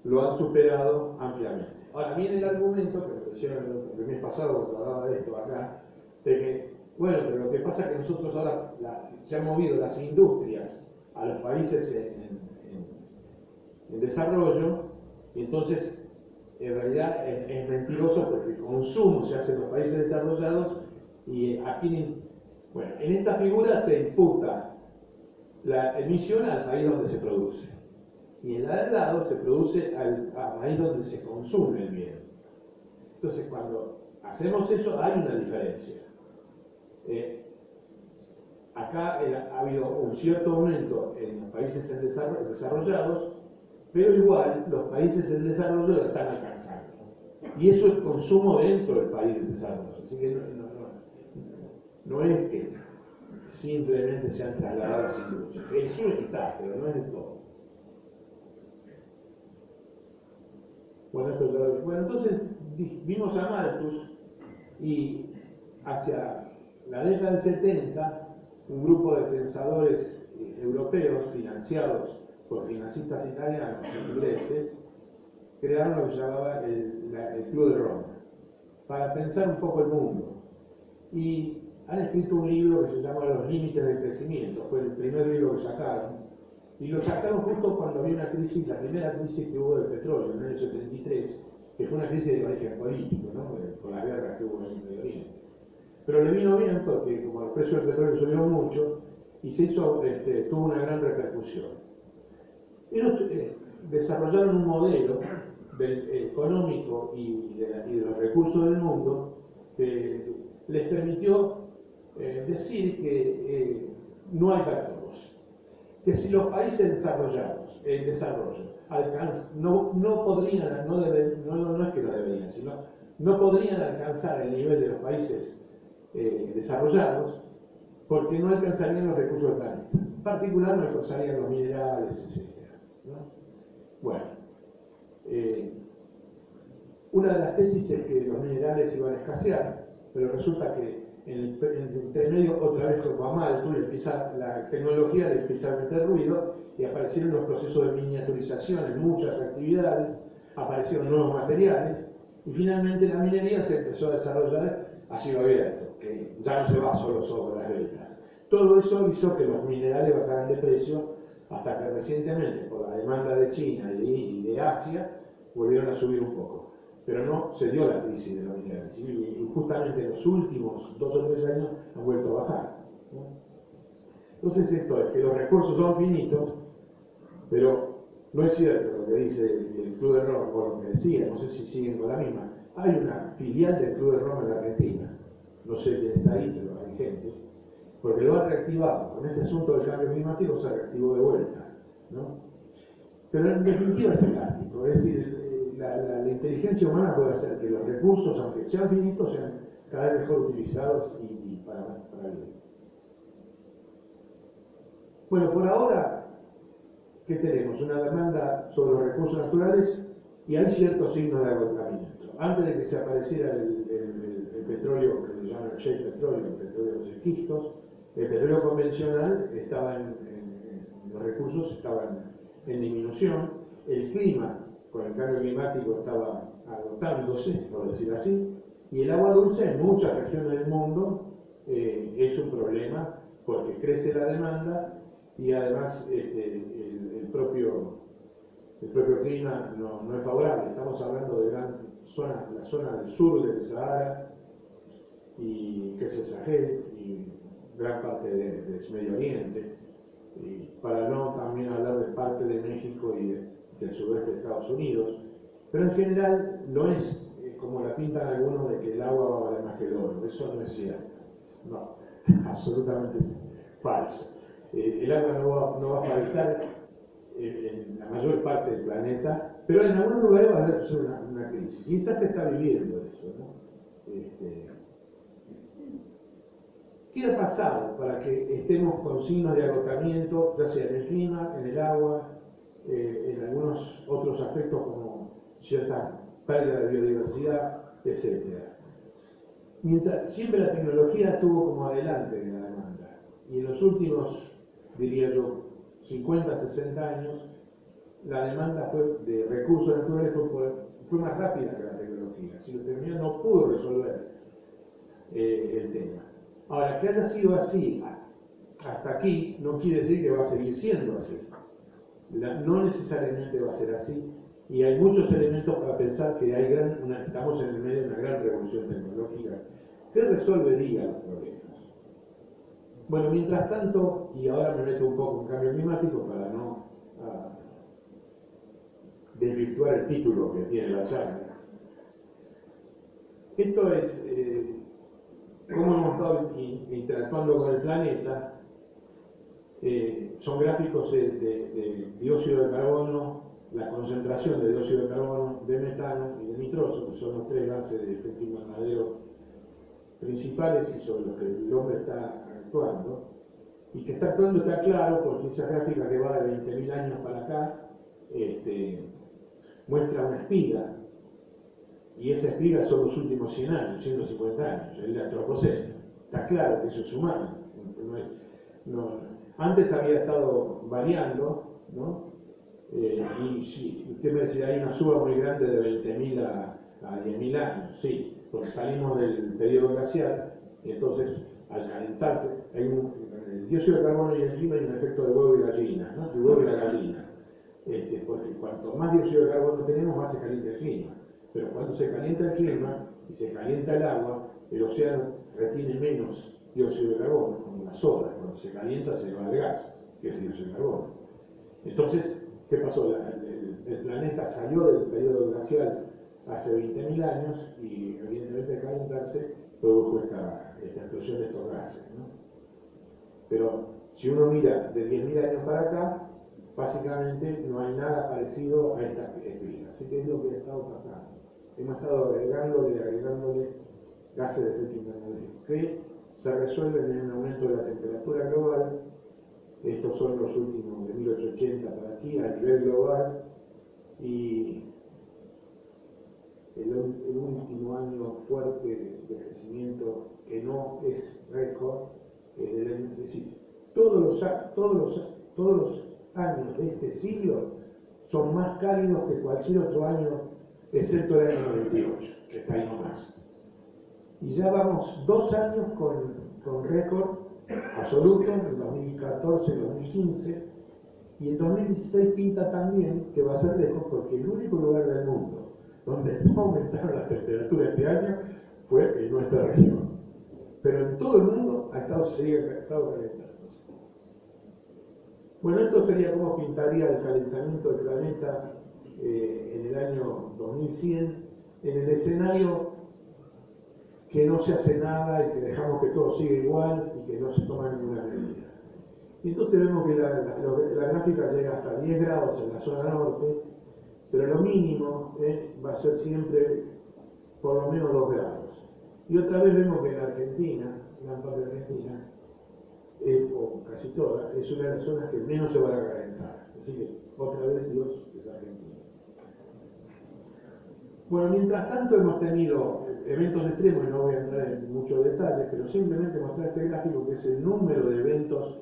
lo han superado ampliamente. Ahora viene el argumento, que lo hicieron el mes pasado cuando hablaba de esto acá, de que, bueno, pero lo que pasa es que nosotros ahora se han movido las industrias a los países en desarrollo, y entonces en realidad es mentiroso porque el consumo se hace en los países desarrollados y aquí, bueno, en esta figura se imputa la emisión al país donde se produce y en la del lado se produce al país donde se consume el bien. Entonces cuando hacemos eso hay una diferencia. Acá ha habido un cierto aumento en los países desarrollados, pero igual los países en desarrollo lo están alcanzando. Y eso es consumo dentro del país en desarrollo. Así que no es que simplemente se han trasladado a las industrias. Eso está, pero no es de todo. Bueno, entonces vimos a Malthus y hacia la década del 70 un grupo de pensadores europeos financiados por financistas italianos e ingleses crearon lo que se llamaba el Club de Roma, para pensar un poco el mundo. Y han escrito un libro que se llama Los límites del crecimiento, fue el primer libro que sacaron, y lo sacaron justo cuando había una crisis, la primera crisis que hubo del petróleo en el año 73, que fue una crisis de origen político, ¿no? Por las guerras que hubo en el Medio Oriente. Pero le vino bien porque como los precios del petróleo subieron mucho y se hizo, tuvo una gran repercusión. Ellos desarrollaron un modelo económico y de los recursos del mundo que les permitió decir que no hay para todos. Que si los países desarrollados, en desarrollo, no podrían, no es que no deberían, sino no podrían alcanzar el nivel de los países desarrollados porque no alcanzarían los recursos del planeta. En particular no alcanzarían los minerales, etc. ¿No? Bueno, una de las tesis es que los minerales iban a escasear, pero resulta que entre medio otra vez como a mal, la tecnología le empieza a meter ruido y aparecieron los procesos de miniaturización en muchas actividades, aparecieron nuevos materiales y finalmente la minería se empezó a desarrollar a cielo abierto, que ya no se va solo sobre las vetas. Todo eso hizo que los minerales bajaran de precio hasta que recientemente, por la demanda de China y de Asia, volvieron a subir un poco. Pero no se dio la crisis de los minerales. Y justamente en los últimos 2 o 3 años han vuelto a bajar, ¿no? Entonces esto es que los recursos son finitos, pero no es cierto lo que dice el Club de Roma, por lo que decía, no sé si siguen con la misma. Hay una filial del Club de Roma en la Argentina, no sé quién está ahí, pero hay gente, porque lo ha reactivado. Con este asunto del cambio climático se reactivó de vuelta, ¿no? Pero en definitiva es elástico, es decir, la inteligencia humana puede hacer que los recursos, aunque sean finitos, sean cada vez mejor utilizados y para bien. Bueno, por ahora, ¿qué tenemos? Una demanda sobre los recursos naturales y hay ciertos signos de agotamiento. Antes de que se apareciera el petróleo, que se llama el shale petróleo, el petróleo de los esquistos, el petróleo convencional estaba los recursos estaban en disminución, el clima con el cambio climático estaba agotándose, por decir así, y el agua dulce en muchas regiones del mundo es un problema porque crece la demanda y además el propio clima no es favorable. Estamos hablando de la zona del sur del Sahara, y que es el Sahel, y gran parte del Medio Oriente, y para no también hablar de parte de México y del sudeste de Estados Unidos, pero en general no es como la pintan algunos de que el agua va a valer más que el oro. Eso no es cierto, no, absolutamente falso. El agua no va a faltar en la mayor parte del planeta, pero en algunos lugares va a haber una crisis. Y quizás se está viviendo eso, ¿no? ¿Qué ha pasado para que estemos con signos de agotamiento, ya sea en el clima, en el agua, en algunos otros aspectos como cierta pérdida de biodiversidad, etcétera? Siempre la tecnología estuvo como adelante de la demanda, y en los últimos, diría yo, 50, 60 años, la demanda de recursos naturales fue más rápida que la tecnología. Si la tecnología no pudo resolver el tema. Ahora, que haya sido así hasta aquí, no quiere decir que va a seguir siendo así. No necesariamente va a ser así, y hay muchos elementos para pensar que estamos en el medio de una gran revolución tecnológica que resolvería los problemas. Bueno, mientras tanto, y ahora me meto un poco en cambio climático para no desvirtuar el título que tiene la charla. Esto es cómo hemos estado interactuando con el planeta. Son gráficos de dióxido de carbono, la concentración de dióxido de carbono, de metano y de nitroso, que son los 3 gases de efecto invernadero principales y sobre los que el hombre está actuando. Y que está actuando está claro porque esa gráfica que va de 20.000 años para acá muestra una espiga, y esa espiga son los últimos 100 años, 150 años, el antropoceno. Está claro que eso es humano. Antes había estado variando, ¿no? Y usted me decía, hay una suba muy grande de 20.000 a 10.000 años, sí, porque salimos del periodo glacial, y entonces al calentarse, el dióxido de carbono y el clima hay un efecto de huevo y gallina, ¿no? El huevo y la gallina. Porque cuanto más dióxido de carbono tenemos, más se calienta el clima. Pero cuando se calienta el clima y se calienta el agua, el océano retiene menos dióxido de carbono, como las olas. Cuando se calienta se va el gas, que es dióxido de carbono. Entonces, ¿qué pasó? El planeta salió del periodo glacial hace 20.000 años y evidentemente al calentarse produjo esta explosión de estos gases, ¿no? Pero si uno mira de 10.000 años para acá, básicamente no hay nada parecido a esta espiga. Así que es lo que ha estado pasando. Hemos estado agregándole gases de efecto invernadero que se resuelven en un aumento de la temperatura global. Estos son los últimos de 1880 para aquí a nivel global, y el último año fuerte de crecimiento que no es récord es del año, es decir, todos los años de este siglo son más cálidos que cualquier otro año, excepto el año 98, que está ahí nomás. Y ya vamos 2 años con récord absoluto, en 2014, 2015, y en 2016 pinta también que va a ser récord, porque el único lugar del mundo donde no aumentaron las temperaturas este año fue en nuestra región. Pero en todo el mundo ha estado calentando. Bueno, esto sería cómo pintaría el calentamiento del planeta en el año 2100, en el escenario que no se hace nada y que dejamos que todo siga igual y que no se toma ninguna medida. Y entonces vemos que la gráfica llega hasta 10 grados en la zona norte, pero lo mínimo va a ser siempre por lo menos 2 grados. Y otra vez vemos que en Argentina, gran parte de Argentina, o casi toda, es una de las zonas que menos se van a calentar. Así que otra vez Dios es Argentina. Bueno, mientras tanto hemos tenido eventos extremos, y no voy a entrar en muchos detalles, pero simplemente mostrar este gráfico que es el número de eventos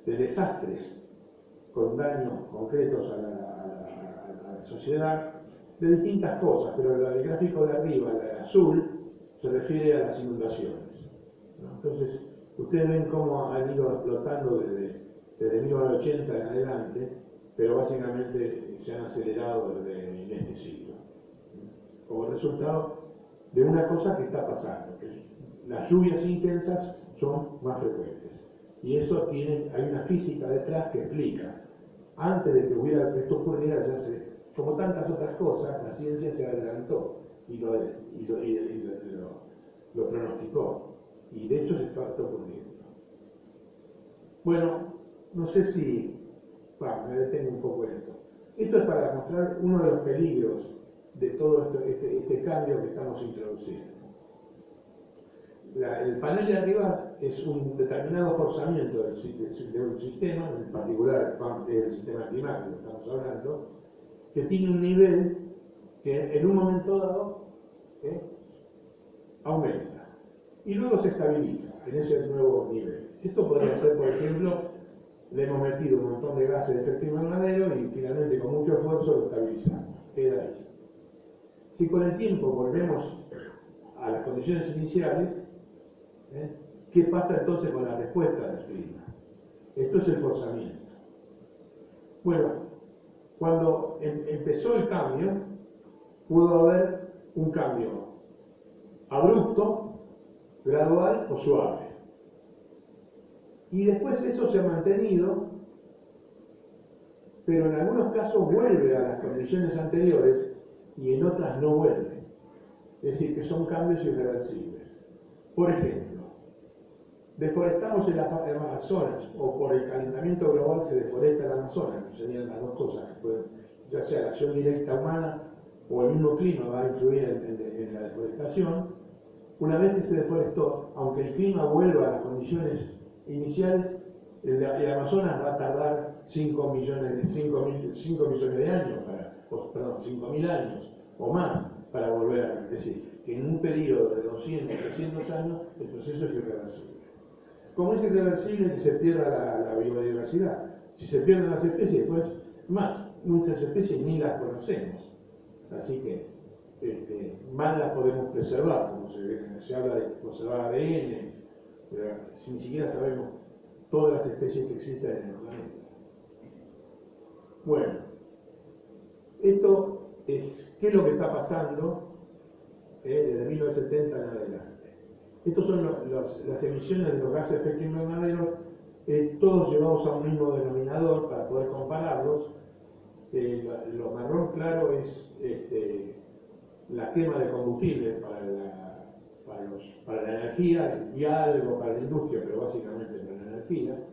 de desastres con daños concretos a la sociedad, de distintas cosas, pero el gráfico de arriba, el azul, se refiere a las inundaciones, ¿no? Entonces, ustedes ven cómo han ido explotando desde 1980 en adelante, pero básicamente se han acelerado en este siglo, como resultado de una cosa que está pasando, que las lluvias intensas son más frecuentes. Y eso hay una física detrás que explica. Antes de que esto ocurriera, como tantas otras cosas, la ciencia se adelantó y lo pronosticó. Y de hecho se está ocurriendo. Bueno, no sé si me detengo un poco en esto. Esto es para mostrar uno de los peligros de todo este cambio que estamos introduciendo. El panel de arriba es un determinado forzamiento de un sistema, en particular el sistema climático que estamos hablando, que tiene un nivel que en un momento dado aumenta y luego se estabiliza en ese nuevo nivel. Esto podría ser, por ejemplo, le hemos metido un montón de gases de efecto invernadero y finalmente con mucho esfuerzo lo estabilizamos, queda ahí. Si con el tiempo volvemos a las condiciones iniciales, ¿qué pasa entonces con la respuesta del clima? Esto es el forzamiento. Bueno, cuando empezó el cambio, pudo haber un cambio abrupto, gradual o suave. Y después eso se ha mantenido, pero en algunos casos vuelve a las condiciones anteriores y en otras no vuelve. Es decir, que son cambios irreversibles. Por ejemplo, deforestamos el Amazonas, o por el calentamiento global se deforesta el Amazonas, que serían las dos cosas que pueden, ya sea la acción directa humana o el mismo clima va a influir en la deforestación. Una vez que se deforestó, aunque el clima vuelva a las condiciones iniciales, el Amazonas va a tardar 5 millones de años, 5.000 años o más para volver a, es decir, que en un periodo de 200, 300 años el proceso es irreversible. Como es irreversible que se pierda la biodiversidad, si se pierden las especies, pues más, muchas especies ni las conocemos, así que más las podemos preservar, como se habla de conservar ADN, pero si ni siquiera sabemos todas las especies que existen en el planeta. Bueno, esto es qué es lo que está pasando desde 1970 en adelante. Estos son las emisiones de los gases de efecto invernadero, todos llevados a un mismo denominador para poder compararlos. Lo marrón claro es la quema de combustible para la energía y algo para la industria, pero básicamente para la energía.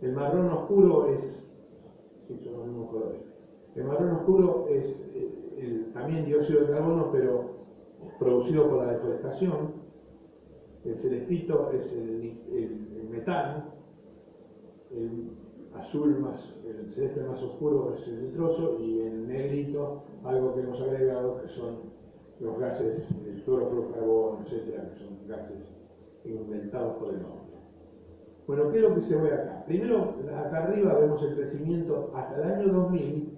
El marrón oscuro es, sí, son los mismos colores. El marrón oscuro es también dióxido de carbono, pero producido por la deforestación. El celestito es el metano. El celeste más oscuro es el nitroso, y el negrito, algo que hemos agregado, que son los gases, el clorofluorocarbono, etcétera, que son gases inventados por el hombre. Bueno, ¿qué es lo que se ve acá? Primero, acá arriba vemos el crecimiento hasta el año 2000.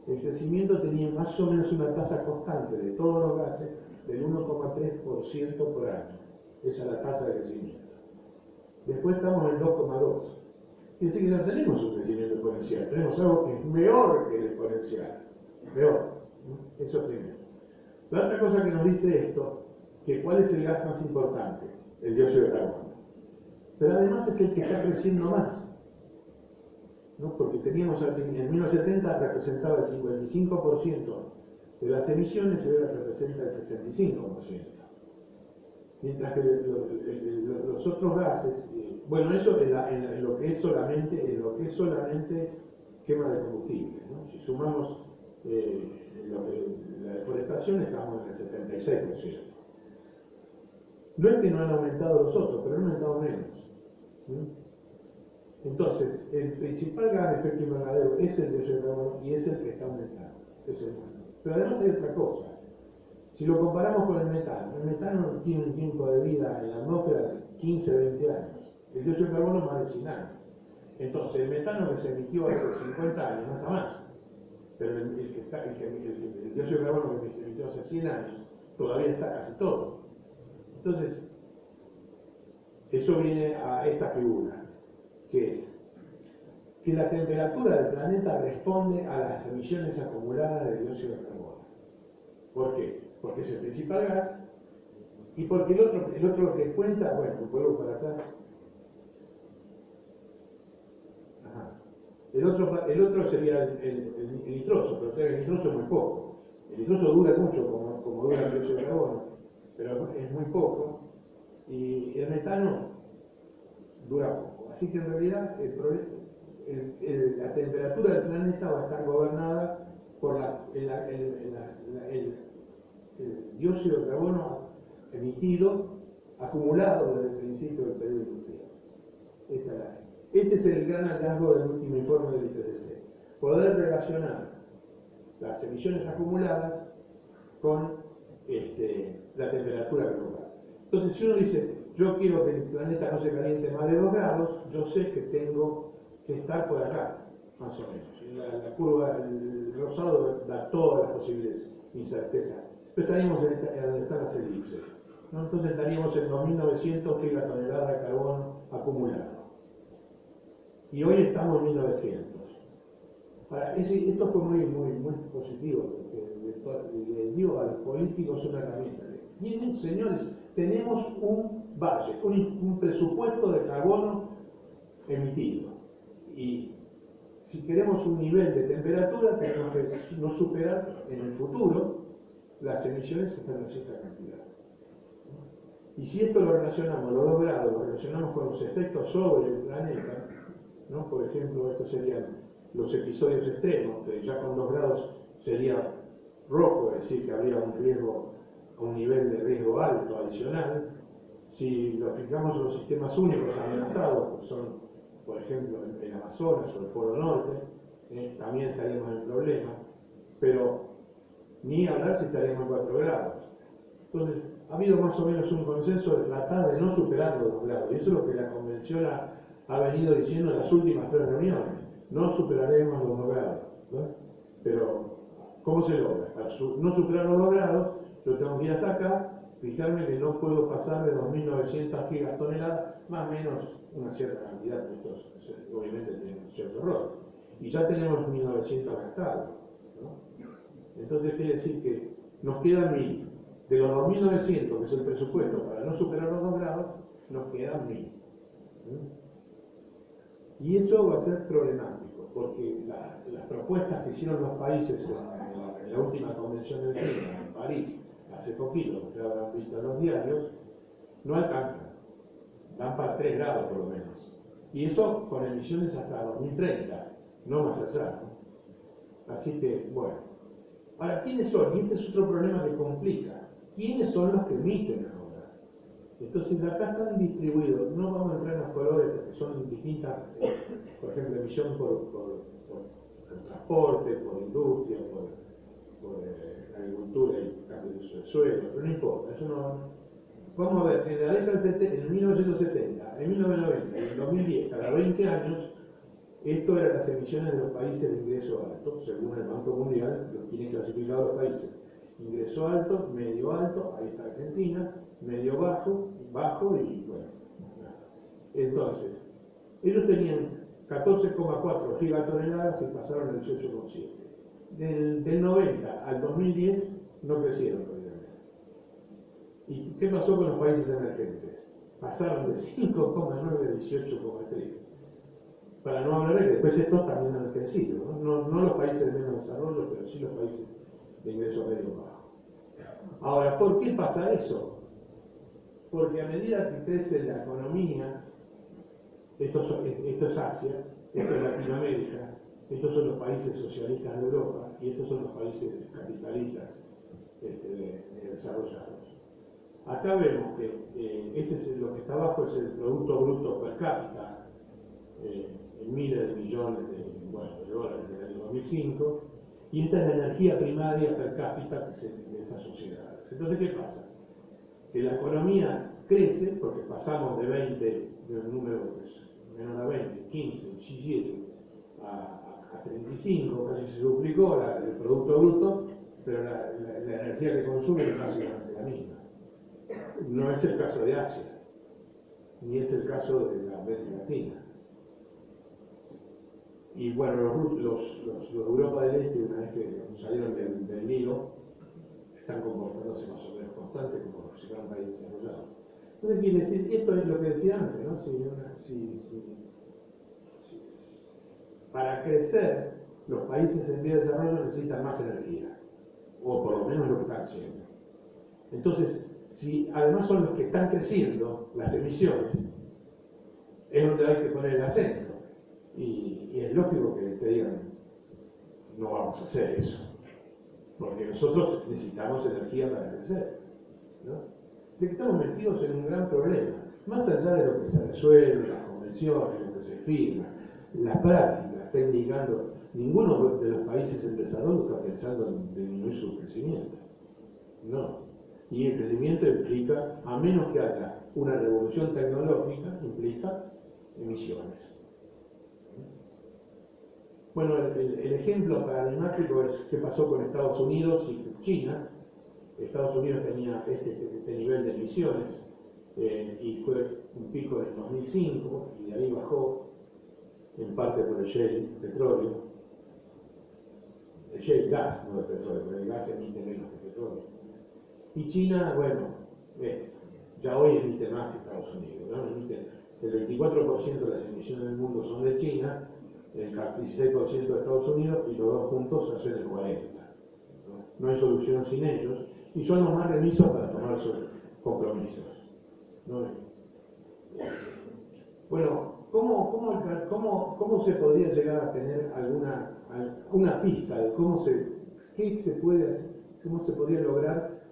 El crecimiento tenía más o menos una tasa constante de todos los gases del 1,3% por año. Esa es la tasa de crecimiento. Después estamos en 2,2. Quiere decir que no tenemos un crecimiento exponencial, tenemos algo que es peor que el exponencial. Peor. Eso es primero. La otra cosa que nos dice esto, que cuál es el gas más importante, el dióxido de carbono. Pero además es el que está creciendo más, ¿no? Porque teníamos en 1970 representaba el 55% de las emisiones y ahora representa el 65%. Mientras que los otros gases, bueno, eso en lo que es solamente quema de combustible, ¿no? Si sumamos la deforestación, estamos en el 76%. No es que no han aumentado los otros, pero han aumentado menos. Entonces, el principal gas de efecto invernadero es el dióxido de carbono y es el que está aumentando. Pero además hay otra cosa. Si lo comparamos con el metano tiene un tiempo de vida en la atmósfera de 15 20 años. El dióxido de carbono más de 100 años. Entonces, el metano que se emitió hace 50 años no está más. Pero el dióxido de carbono que se emitió hace 100 años todavía está casi todo. Entonces, eso viene a esta figura, que es que la temperatura del planeta responde a las emisiones acumuladas de dióxido de carbono. ¿Por qué? Porque es el principal gas, y porque el otro que cuenta, bueno, vuelvo para atrás. El otro sería el nitroso, pero el nitroso es muy poco. El nitroso dura mucho, como dura el dióxido de carbono, pero es muy poco. Y el metano dura poco. Así que en realidad la temperatura del planeta va a estar gobernada por el dióxido de carbono emitido, acumulado desde el principio del periodo industrial. Este es el gran hallazgo del último informe del IPCC. Poder relacionar las emisiones acumuladas con la temperatura global. Entonces, si uno dice, yo quiero que el planeta no se caliente más de 2 grados, yo sé que tengo que estar por acá, más o menos. La curva, el rosado da todas las posibles incertezas. Pero estaríamos donde están las elipses, ¿no? Entonces estaríamos en 2900 gigatoneladas de carbono acumulado. Y hoy estamos en 1900. Esto fue muy positivo, porque le dio a los políticos una herramienta. Miren, señores, tenemos un budget, un presupuesto de carbono emitido. Y si queremos un nivel de temperatura, tenemos que no superar en el futuro las emisiones hasta una cierta cantidad. Y si esto lo relacionamos, los 2 grados, lo relacionamos con los efectos sobre el planeta, ¿no? Por ejemplo, estos serían los episodios extremos, que ya con 2 grados sería rojo, es decir, que habría un riesgo, un nivel de riesgo alto adicional. Si lo aplicamos a los sistemas únicos amenazados, que son, por ejemplo, el Amazonas o el Polo Norte, también estaríamos en problema, pero ni hablar si estaríamos en 4 grados. Entonces, ha habido más o menos un consenso de tratar de no superar los 2 grados, y eso es lo que la Convención ha venido diciendo en las últimas 3 reuniones. No superaremos los 2 grados, ¿no? Pero, ¿cómo se logra? Para no superar los 2 grados, yo tengo que ir hasta acá, fijarme que no puedo pasar de 2.900 gigatoneladas, más o menos una cierta cantidad, estos obviamente tienen un cierto error. Y ya tenemos 1.900 gastados, ¿no? Entonces quiere decir que nos quedan 1.000. De los 2.900, que es el presupuesto para no superar los 2 grados, nos quedan 1.000. Y eso va a ser problemático, porque las propuestas que hicieron los países en la última convención del clima, en París, hace poquito, que ustedes habrán visto en los diarios, no alcanzan. Dan para 3 grados por lo menos. Y eso con emisiones hasta 2030, no más allá, ¿no? Así que, bueno. Ahora, ¿quiénes son? Y este es otro problema que complica. ¿Quiénes son los que emiten ahora? Entonces, acá están distribuidos. No vamos a entrar en los colores porque son distintas, por ejemplo, emisión por transporte, por industria, por agricultura y cambio de uso del suelo, pero no importa, eso no. Vamos a ver, en la década en 1970, en 1990 y en 2010, cada 20 años, esto eran las emisiones de los países de ingreso alto, según el Banco Mundial, los tienen clasificados los países. Ingreso alto, medio alto, ahí está Argentina, medio bajo, bajo y bueno. Entonces, ellos tenían 14,4 gigatoneladas y pasaron al 18,7. Del 90 al 2010 no crecieron, obviamente. ¿Y qué pasó con los países emergentes? Pasaron de 5,9 a 18,3. Para no hablar de que después estos también han crecido, no los países de menos desarrollo, pero sí los países de ingreso medio bajo. Ahora, ¿por qué pasa eso? Porque a medida que crece la economía, esto es Asia, esto es Latinoamérica, estos son los países socialistas de Europa y estos son los países capitalistas desarrollados. Acá vemos que lo que está abajo es el Producto Bruto Per Cápita, en miles de millones de dólares en el año 2005, y esta es la energía primaria per cápita de estas sociedades. Entonces, ¿qué pasa? Que la economía crece porque pasamos de 20, de un número menos de 20, 15, 17, a 35, casi se duplicó el Producto Bruto, pero la energía que consume es básicamente la misma. No es el caso de Asia, ni es el caso de la América Latina. Y bueno, los de Europa del Este, una vez que salieron del Nilo, están comportándose más o menos constantes como si fueran países desarrollados. Entonces quiere decir, esto es lo que decía antes, ¿no? Para crecer, los países en vía de desarrollo necesitan más energía, o por lo menos lo que están haciendo. Entonces, si además son los que están creciendo las emisiones, es donde hay que poner el acento. Y es lógico que te digan, no vamos a hacer eso, porque nosotros necesitamos energía para crecer, ¿no? De que estamos metidos en un gran problema, más allá de lo que se resuelve, las convenciones, lo que se firma, la práctica está indicando, ninguno de los países en desarrollo está pensando en disminuir su crecimiento, no. Y el crecimiento implica, a menos que haya una revolución tecnológica, implica emisiones. Bueno, el ejemplo paradigmático es qué pasó con Estados Unidos y China. Estados Unidos tenía este nivel de emisiones y fue un pico en el 2005 y de ahí bajó, en parte por el shale petróleo. El shale gas, no el petróleo, porque el gas emite menos que el petróleo. Y China, bueno, ya hoy emite más que Estados Unidos, ¿no? Emite el 24% de las emisiones del mundo son de China, el 16% de Estados Unidos y los dos juntos hacen el 40%. No hay solución sin ellos y son los más remisos para tomar sus compromisos, ¿no? Bueno, ¿cómo se podría llegar a tener alguna pista de qué se puede hacer, cómo se podría lograr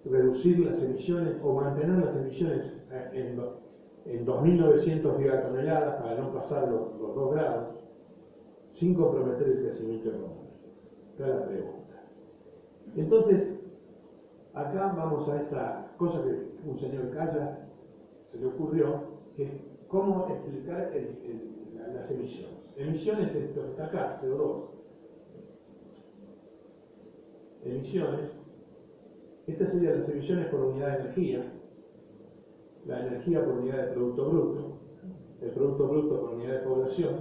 reducir las emisiones o mantener las emisiones en 2.900 gigatoneladas para no pasar los 2 grados sin comprometer el crecimiento económico? Esta es la pregunta. Entonces, acá vamos a esta cosa que un señor Calla se le ocurrió, que es cómo explicar las emisiones. Emisiones, esto está acá, CO2. emisiones. Estas serían las emisiones por unidad de energía, la energía por unidad de Producto Bruto, el Producto Bruto por unidad de población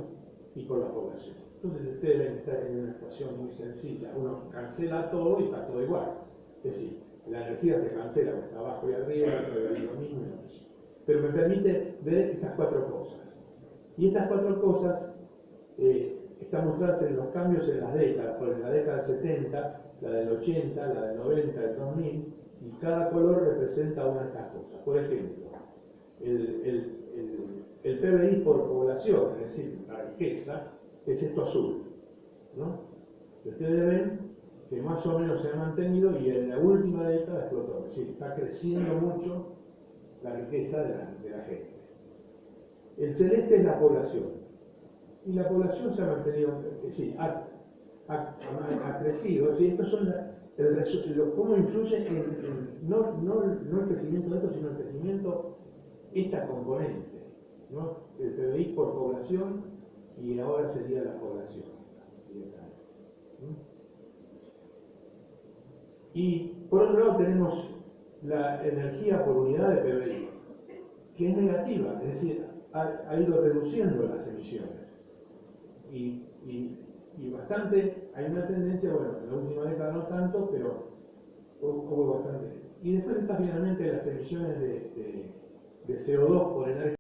y por la población. Entonces ustedes ven que está en una ecuación muy sencilla, uno cancela todo y está todo igual. Es decir, la energía se cancela, porque está abajo y arriba, lo mismo y lo mismo. Pero me permite ver estas cuatro cosas. Y estas cuatro cosas están mostradas en los cambios en las décadas, por la década del 70, la del 80, la del 90, el 2000, y cada color representa una de estas cosas. Por ejemplo, el PBI por población, es decir, la riqueza, es esto azul, ¿no? Y ustedes ven que más o menos se ha mantenido y en la última década explotó, es decir, está creciendo mucho la riqueza de la gente. El celeste es la población. Y la población se ha mantenido, sí, ha crecido. ¿Sí? Estos son cómo influye no el crecimiento de esto, sino el crecimiento, esta componente, ¿no? El PBI por población y ahora sería la población. Y por otro lado tenemos la energía por unidad de PBI, que es negativa, es decir, ha ido reduciendo las emisiones. Y bastante, hay una tendencia, bueno, en la última década no tanto, pero hubo bastante. Y después está finalmente las emisiones de CO2 por energía.